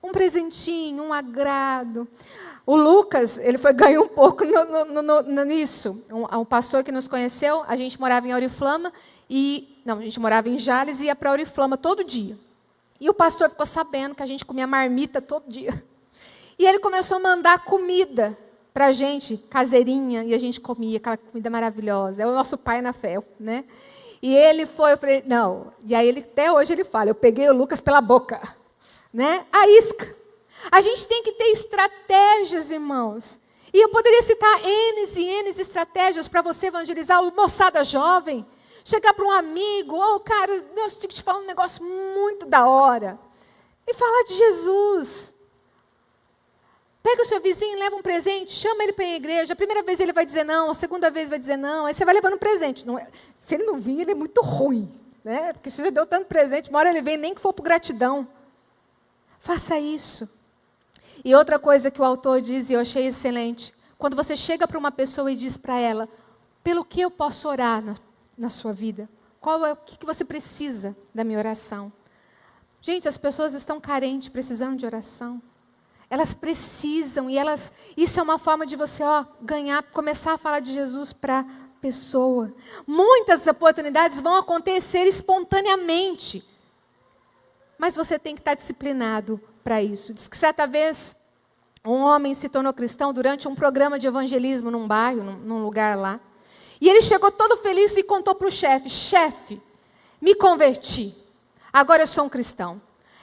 Um presentinho, um agrado. O Lucas, ele foi ganhar um pouco nisso. Um pastor que nos conheceu, a gente morava em Auriflama, a gente morava em Jales e ia para Auriflama todo dia. E o pastor ficou sabendo que a gente comia marmita todo dia. E ele começou a mandar comida para a gente, caseirinha, e a gente comia aquela comida maravilhosa. É o nosso pai na fé, né? E ele foi, eu falei, não. E aí até hoje ele fala, eu peguei o Lucas pela boca, né? A isca. A gente tem que ter estratégias, irmãos. E eu poderia citar N e N estratégias para você evangelizar o moçada jovem. Chegar para um amigo, cara, eu tenho que te falar um negócio muito da hora. E falar de Jesus. Pega o seu vizinho, leva um presente, chama ele para ir à igreja. A primeira vez ele vai dizer não, a segunda vez vai dizer não. Aí você vai levando um presente. Se ele não vir, ele é muito ruim, né? Porque se você deu tanto presente, uma hora ele vem, nem que for por gratidão. Faça isso. E outra coisa que o autor diz, e eu achei excelente, quando você chega para uma pessoa e diz para ela, pelo que eu posso orar na sua vida? O que você precisa da minha oração? Gente, as pessoas estão carentes, precisando de oração. Elas precisam, isso é uma forma de você começar a falar de Jesus para a pessoa. Muitas oportunidades vão acontecer espontaneamente, mas você tem que estar disciplinado para isso. Diz que certa vez Um homem se tornou cristão durante um programa de evangelismo num bairro, num lugar lá. E ele chegou todo feliz e contou para o chefe: chefe, me converti, agora eu sou um cristão.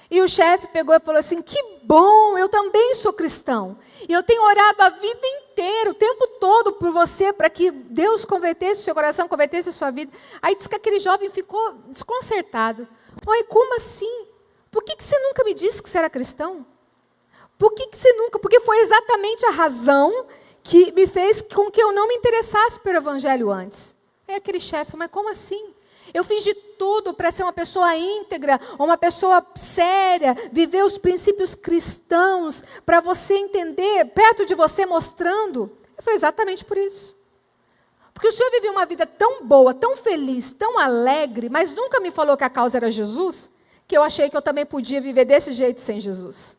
E o chefe pegou e falou assim: que bom, eu também sou cristão. E eu tenho orado a vida inteira, o tempo todo por você, para que Deus convertesse o seu coração, convertesse a sua vida. Aí disse que aquele jovem ficou desconcertado. Oi, como assim? Por que você nunca me disse que você era cristão? Por que você nunca? Porque foi exatamente a razão que me fez com que eu não me interessasse pelo evangelho antes. Aí aquele chefe: mas como assim? Eu fiz de tudo para ser uma pessoa íntegra, uma pessoa séria, viver os princípios cristãos, para você entender, perto de você, mostrando. Foi exatamente por isso. Porque o Senhor viveu uma vida tão boa, tão feliz, tão alegre, mas nunca me falou que a causa era Jesus, que eu achei que eu também podia viver desse jeito sem Jesus.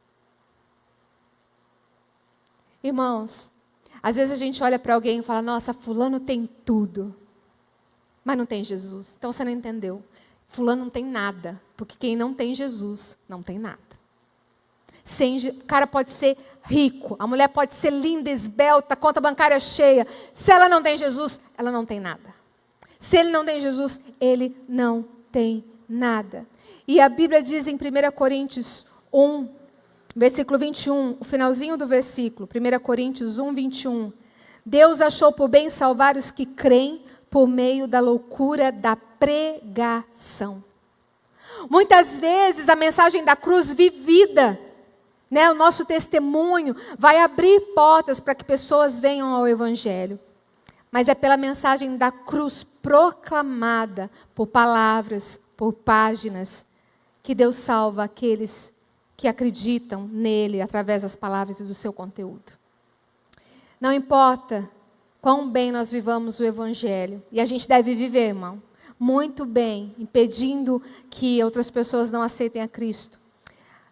Irmãos, às vezes a gente olha para alguém e fala: nossa, fulano tem tudo, mas não tem Jesus. Então você não entendeu. Fulano não tem nada, porque quem não tem Jesus, não tem nada. O cara pode ser rico, a mulher pode ser linda, esbelta, conta bancária cheia. Se ela não tem Jesus, ela não tem nada. Se ele não tem Jesus, ele não tem nada. E a Bíblia diz em 1 Coríntios 1, versículo 21, o finalzinho do versículo, 1 Coríntios 1, 21. Deus achou por bem salvar os que creem por meio da loucura da pregação. Muitas vezes a mensagem da cruz vivida, o nosso testemunho, vai abrir portas para que pessoas venham ao Evangelho. Mas é pela mensagem da cruz proclamada por palavras, por páginas, que Deus salva aqueles que acreditam nele através das palavras e do seu conteúdo. Não importa quão bem nós vivamos o Evangelho, e a gente deve viver, irmão, muito bem, impedindo que outras pessoas não aceitem a Cristo.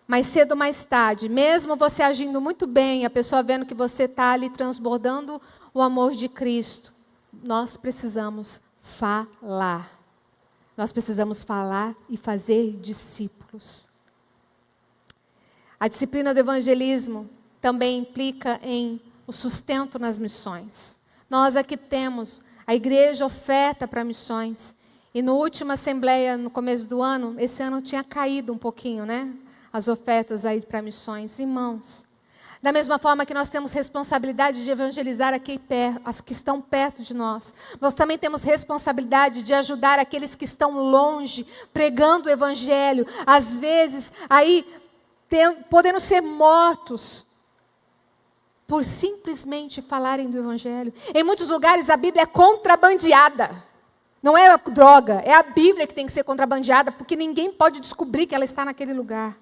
Mas cedo ou mais tarde, mesmo você agindo muito bem, a pessoa vendo que você está ali transbordando o amor de Cristo, nós precisamos falar. Nós precisamos falar e fazer discípulos. A disciplina do evangelismo também implica em o sustento nas missões. Nós aqui temos, a igreja oferta para missões. E na última assembleia, no começo do ano, esse ano tinha caído um pouquinho, as ofertas aí para missões. Irmãos, da mesma forma que nós temos responsabilidade de evangelizar as que estão perto de nós, nós também temos responsabilidade de ajudar aqueles que estão longe, pregando o evangelho, às vezes aí podendo ser mortos por simplesmente falarem do evangelho. Em muitos lugares a Bíblia é contrabandeada. Não é a droga, é a Bíblia que tem que ser contrabandeada, porque ninguém pode descobrir que ela está naquele lugar.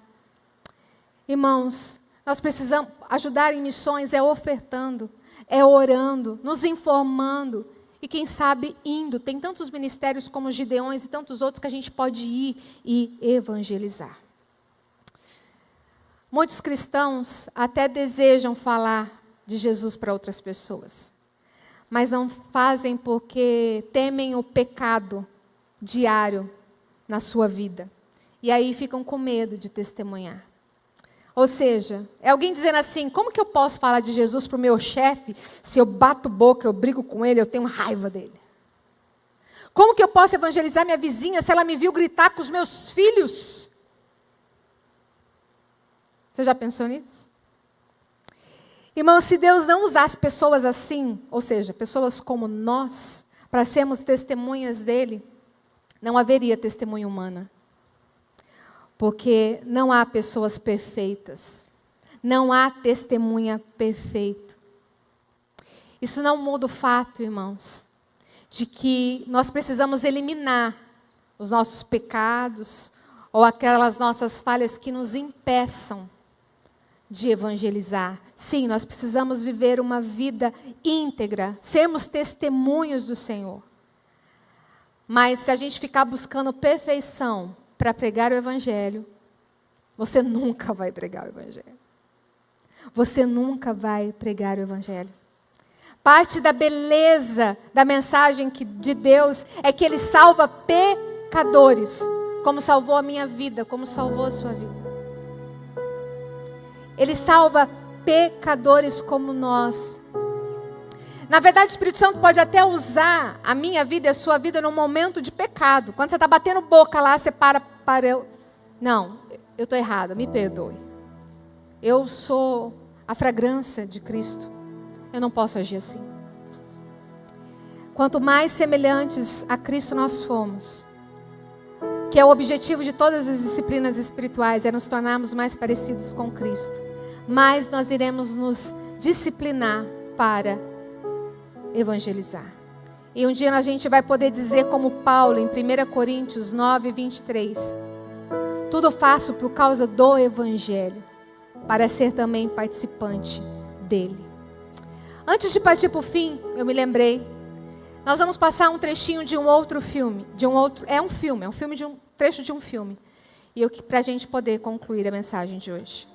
Irmãos, nós precisamos ajudar em missões, é ofertando, é orando, nos informando, e quem sabe indo. Tem tantos ministérios como os Gideões e tantos outros que a gente pode ir e evangelizar. Muitos cristãos até desejam falar de Jesus para outras pessoas, mas não fazem porque temem o pecado diário na sua vida. E aí ficam com medo de testemunhar. Ou seja, é alguém dizendo assim: como que eu posso falar de Jesus para o meu chefe se eu bato boca, eu brigo com ele, eu tenho raiva dele? Como que eu posso evangelizar minha vizinha se ela me viu gritar com os meus filhos? Você já pensou nisso? Irmão, se Deus não usasse pessoas assim, ou seja, pessoas como nós, para sermos testemunhas dele, não haveria testemunha humana. Porque não há pessoas perfeitas. Não há testemunha perfeita. Isso não muda o fato, irmãos, de que nós precisamos eliminar os nossos pecados ou aquelas nossas falhas que nos impeçam de evangelizar. Sim, nós precisamos viver uma vida íntegra, sermos testemunhos do Senhor. Mas se a gente ficar buscando perfeição para pregar o Evangelho, você nunca vai pregar o Evangelho. Você nunca vai pregar o Evangelho. Parte da beleza da mensagem de Deus é que Ele salva pecadores, como salvou a minha vida, como salvou a sua vida. Ele salva pecadores como nós. Na verdade, o Espírito Santo pode até usar a minha vida e a sua vida num momento de pecado. Quando você está batendo boca lá, você para eu. Não, eu estou errada, me perdoe. Eu sou a fragrância de Cristo. Eu não posso agir assim. Quanto mais semelhantes a Cristo nós fomos, que é o objetivo de todas as disciplinas espirituais, é nos tornarmos mais parecidos com Cristo, mais nós iremos nos disciplinar para evangelizar. E um dia a gente vai poder dizer como Paulo em 1 Coríntios 9, 23, tudo faço por causa do Evangelho, para ser também participante dele. Antes de partir para o fim, eu me lembrei, nós vamos passar um trechinho de um outro filme, é um filme de um trecho de um filme, e para a gente poder concluir a mensagem de hoje.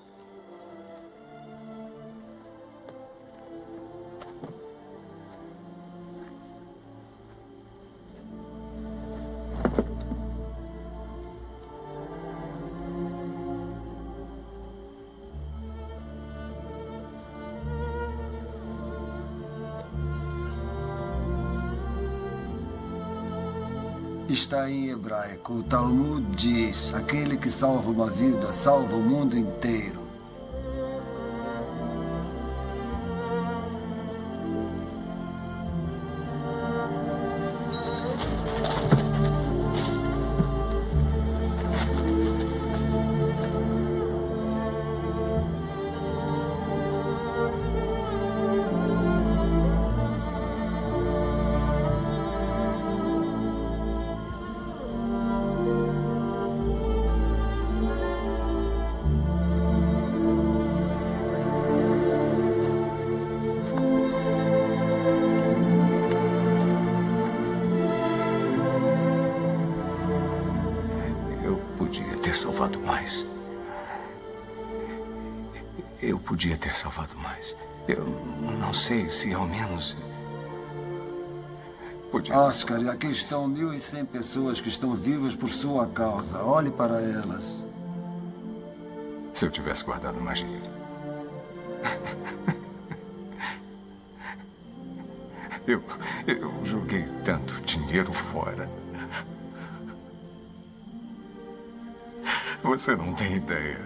Está em hebraico. O Talmud diz: aquele que salva uma vida, salva o mundo inteiro.
Salvado mais. Eu podia ter salvado mais. Eu não sei se ao menos podia.
Oscar, aqui estão 1.100 pessoas que estão vivas por sua causa. Olhe para elas.
Se eu tivesse guardado mais dinheiro. Eu joguei tanto dinheiro fora. Você não tem ideia.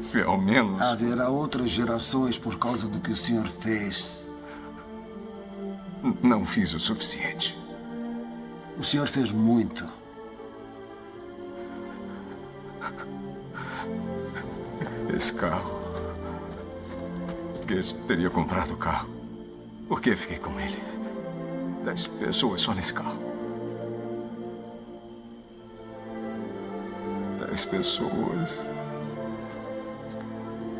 Se ao menos...
Haverá outras gerações por causa do que o senhor fez.
Não fiz o suficiente.
O senhor fez muito.
Esse carro... Eu teria comprado o carro. Por que fiquei com ele? 10 pessoas só nesse carro. 10 pessoas.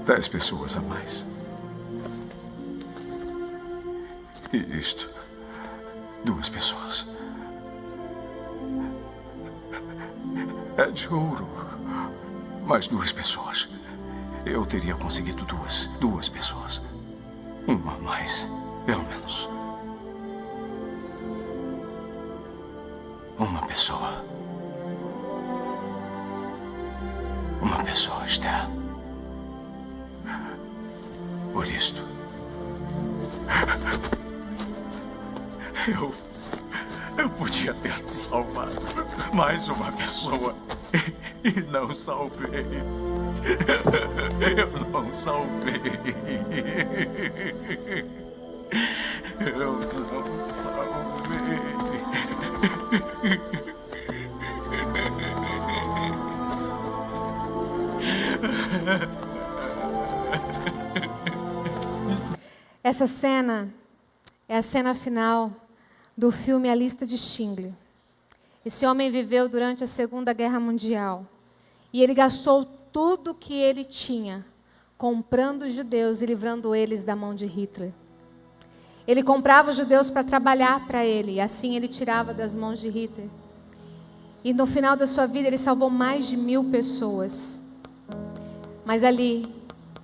10 pessoas a mais. E isto, 2 pessoas. É de ouro. Mais 2 pessoas. Eu teria conseguido 2 pessoas. Uma a mais, pelo menos. Uma pessoa. Uma pessoa, Esther. Por isto, eu podia ter salvado mais uma pessoa e não salvei. Eu não salvei. Eu não salvei.
Essa cena é a cena final do filme A Lista de Schindler. Esse homem viveu durante a Segunda Guerra Mundial. E ele gastou tudo o que ele tinha comprando os judeus e livrando eles da mão de Hitler. Ele comprava os judeus para trabalhar para ele, e assim ele tirava das mãos de Hitler. E no final da sua vida ele salvou mais de 1000 pessoas. Mas ali,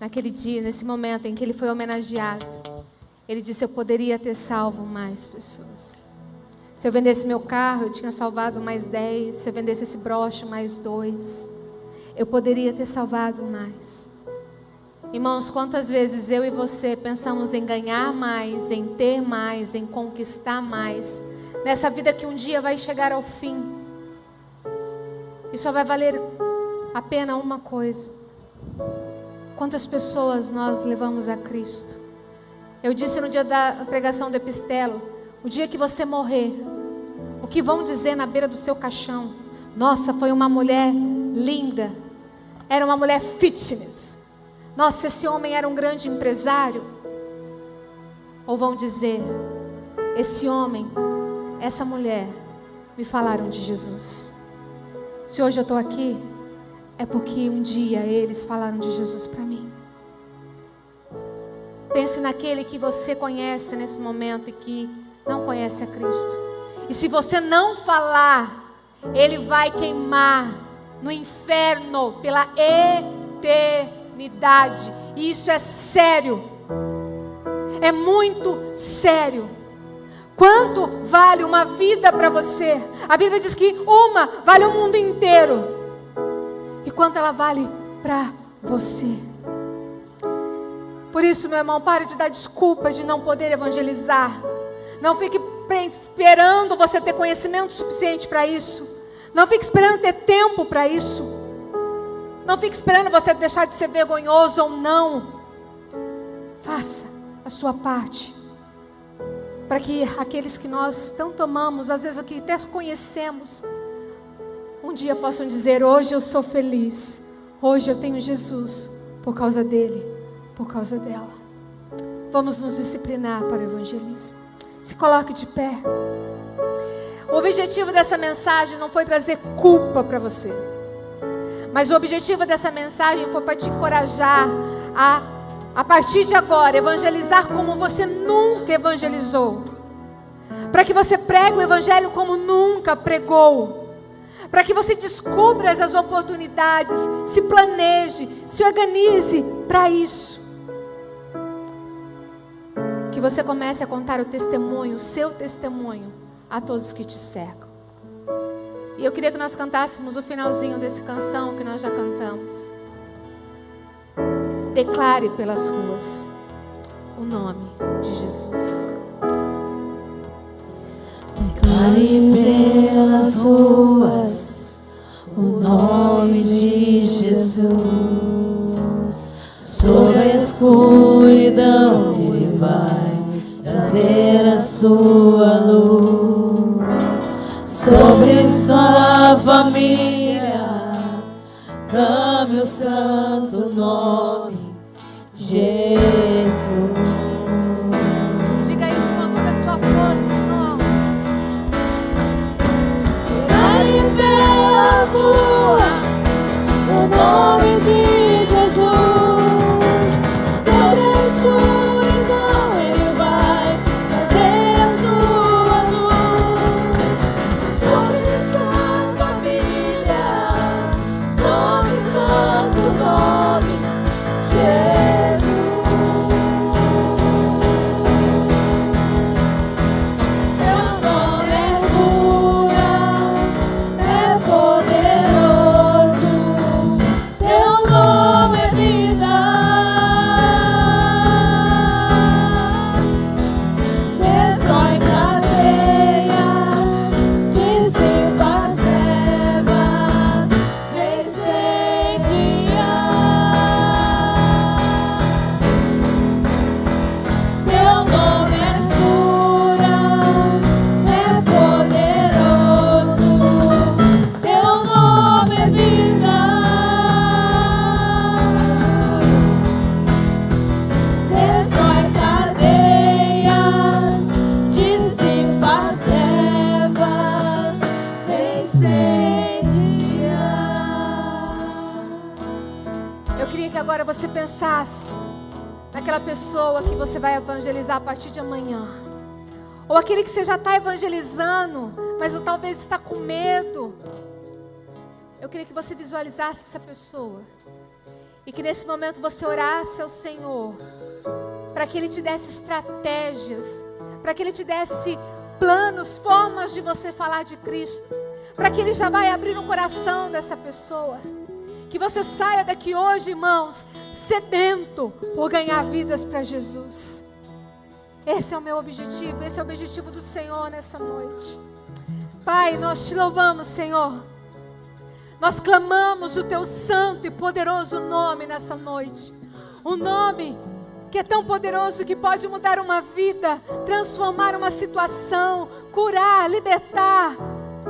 naquele dia, nesse momento em que ele foi homenageado, ele disse: eu poderia ter salvo mais pessoas. Se eu vendesse meu carro, eu tinha salvado mais 10. Se eu vendesse esse broche, mais 2. Eu poderia ter salvado mais. Irmãos, quantas vezes eu e você pensamos em ganhar mais, em ter mais, em conquistar mais, nessa vida que um dia vai chegar ao fim, e só vai valer a pena uma coisa: quantas pessoas nós levamos a Cristo? Eu disse no dia da pregação do Epistelo, o dia que você morrer, o que vão dizer na beira do seu caixão? Nossa, foi uma mulher linda, era uma mulher fitness. Nossa, esse homem era um grande empresário. Ou vão dizer, esse homem, essa mulher, me falaram de Jesus. Se hoje eu estou aqui, é porque um dia eles falaram de Jesus para mim. Pense naquele que você conhece nesse momento e que não conhece a Cristo. E se você não falar, ele vai queimar no inferno pela eternidade. E isso é sério. É muito sério. Quanto vale uma vida para você? A Bíblia diz que uma vale o mundo inteiro. E quanto ela vale para você? Por isso, meu irmão, pare de dar desculpa de não poder evangelizar. Não fique esperando você ter conhecimento suficiente para isso. Não fique esperando ter tempo para isso. Não fique esperando você deixar de ser vergonhoso ou não. Faça a sua parte, para que aqueles que nós tanto amamos, às vezes aqui até conhecemos, um dia possam dizer: hoje eu sou feliz, hoje eu tenho Jesus, por causa dele, por causa dela. Vamos nos disciplinar para o evangelismo. Se coloque de pé. O objetivo dessa mensagem não foi trazer culpa para você, mas o objetivo dessa mensagem foi para te encorajar a partir de agora, evangelizar como você nunca evangelizou. Para que você pregue o evangelho como nunca pregou. Para que você descubra as oportunidades, se planeje, se organize para isso. Que você comece a contar o testemunho, o seu testemunho, a todos que te cercam. E eu queria que nós cantássemos o finalzinho dessa canção que nós já cantamos. Declare pelas ruas o nome de Jesus.
Declare pelas ruas o nome de Jesus. Sob a escuridão Ele vai trazer a sua luz. Sobre sua família clame o santo nome Jesus.
Diga isso com amor da sua força, som.
Declare pelas ruas o nome de Jesus. Sobre a escuridão Ele vai trazer a sua luz. Sobre sua família clame o santo nome Jesus. Teu nome é cura, é poderoso. Teu nome é vida. Destrói cadeias, dissipa as trevas, incendia. Teu nome é cura, é poderoso. Teu nome é vida. Destrói cadeias, dissipa as trevas, incendia.
Eu queria que agora você pensasse naquela pessoa que você vai evangelizar a partir de amanhã. Ou aquele que você já está evangelizando, mas talvez está com medo. Eu queria que você visualizasse essa pessoa. E que nesse momento você orasse ao Senhor, para que Ele te desse estratégias, para que Ele te desse planos, formas de você falar de Cristo, para que Ele já vai abrir o coração dessa pessoa. Que você saia daqui hoje, irmãos, sedento por ganhar vidas para Jesus. Esse é o meu objetivo, esse é o objetivo do Senhor nessa noite. Pai, nós te louvamos, Senhor. Nós clamamos o teu santo e poderoso nome nessa noite. Um nome que é tão poderoso que pode mudar uma vida, transformar uma situação, curar, libertar.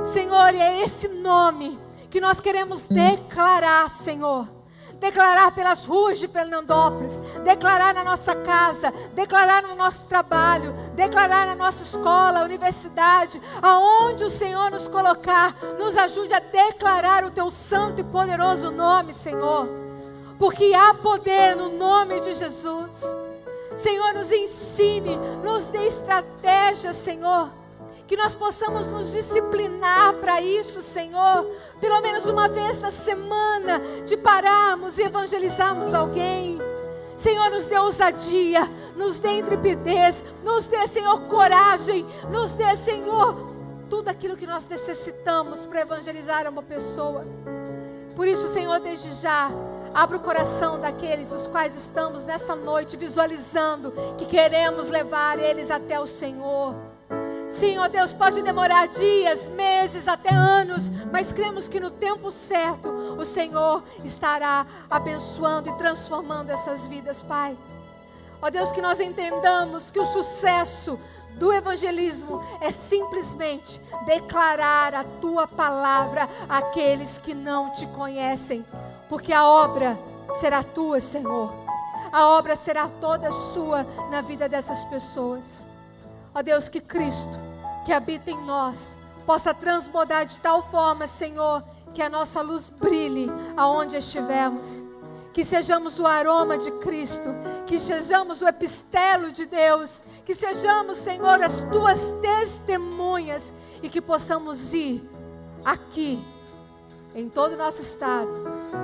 Senhor, e é esse nome que nós queremos declarar, Senhor. Declarar pelas ruas de Fernandópolis, declarar na nossa casa, declarar no nosso trabalho, declarar na nossa escola, universidade, aonde o Senhor nos colocar, nos ajude a declarar o teu santo e poderoso nome, Senhor, porque há poder no nome de Jesus. Senhor, nos ensine, nos dê estratégia, Senhor, que nós possamos nos disciplinar para isso, Senhor, pelo menos uma vez na semana, de pararmos e evangelizarmos alguém. Senhor, nos dê ousadia, nos dê intrepidez, nos dê, Senhor, coragem, nos dê, Senhor, tudo aquilo que nós necessitamos para evangelizar uma pessoa. Por isso, Senhor, desde já, abra o coração daqueles os quais estamos nessa noite visualizando que queremos levar eles até o Senhor. Sim, ó Deus, pode demorar dias, meses, até anos, mas cremos que no tempo certo o Senhor estará abençoando e transformando essas vidas, Pai. Ó Deus, que nós entendamos que o sucesso do evangelismo é simplesmente declarar a Tua palavra àqueles que não Te conhecem, porque a obra será Tua, Senhor. A obra será toda Sua na vida dessas pessoas. Ó Deus, que Cristo, que habita em nós, possa transbordar de tal forma, Senhor, que a nossa luz brilhe aonde estivermos. Que sejamos o aroma de Cristo, que sejamos o epistelo de Deus, que sejamos, Senhor, as Tuas testemunhas e que possamos ir aqui, em todo o nosso estado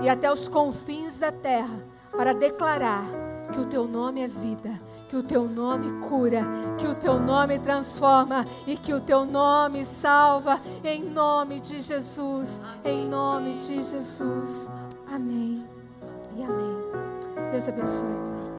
e até os confins da terra, para declarar que o Teu nome é vida, que o Teu nome cura, que o Teu nome transforma e que o Teu nome salva, em nome de Jesus, em nome de Jesus. Amém e amém. Deus abençoe.